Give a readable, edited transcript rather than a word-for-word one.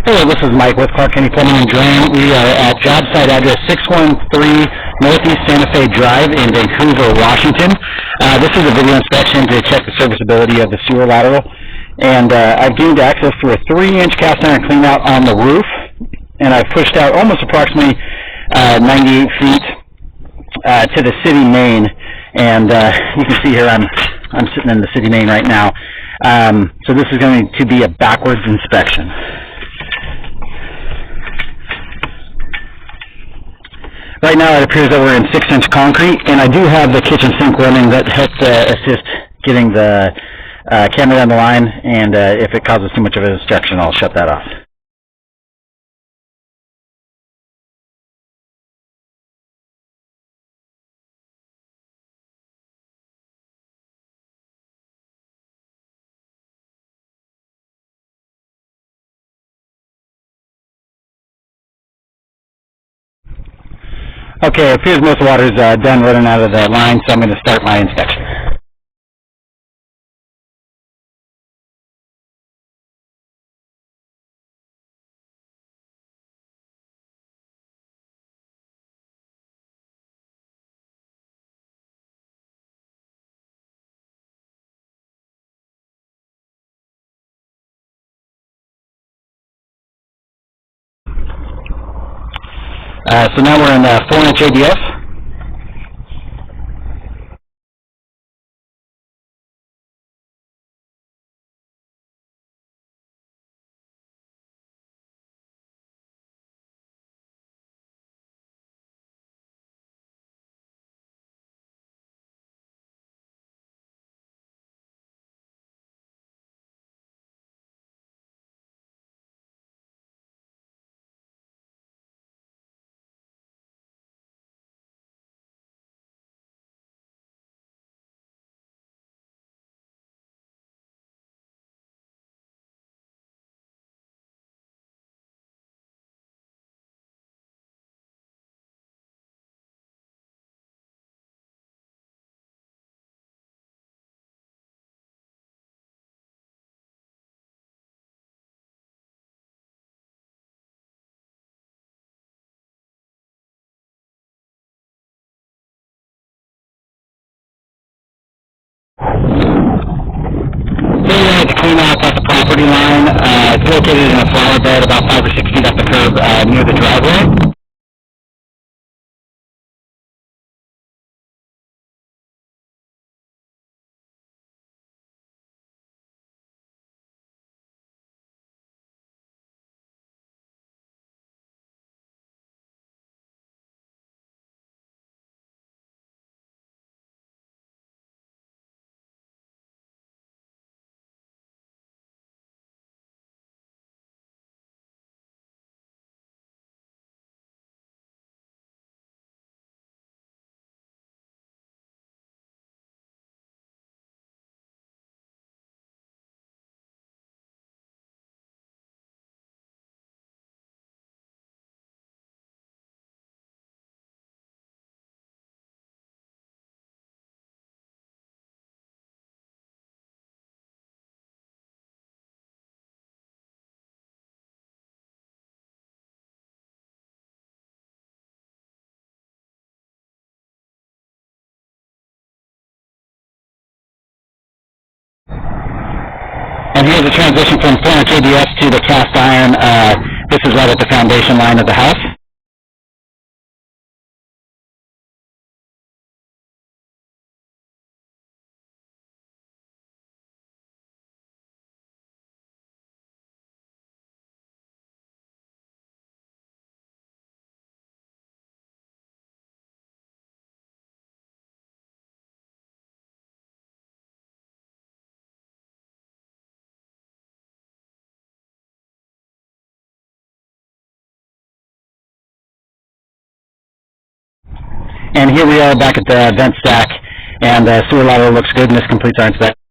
Hello, this is Mike with Clark County Plumbing and Drain. We are at job site address 613 Northeast Santa Fe Drive in Vancouver, Washington. This is a video inspection to check the serviceability of the sewer lateral. And I've gained access to a 3-inch cast iron clean out on the roof. And I've pushed out almost approximately 98 feet to the city main. And you can see here I'm sitting in the city main right now. So this is going to be a backwards inspection. Right now it appears that we're in 6-inch concrete, and I do have the kitchen sink running that helps assist getting the camera down the line, and if it causes too much of an obstruction, I'll shut that off. Okay, it appears most water is done running out of the line, so I'm going to start my inspection. So now we're in 4-inch ADS. To clean out at the property line. It's located in a flower bed about 5 or 6 feet up the curb near the driveway. And here's the transition from 4-inch ABS to the cast iron. This is right at the foundation line of the house. And here we are back at the vent stack, and the sewer lateral looks good, and this completes our inspection.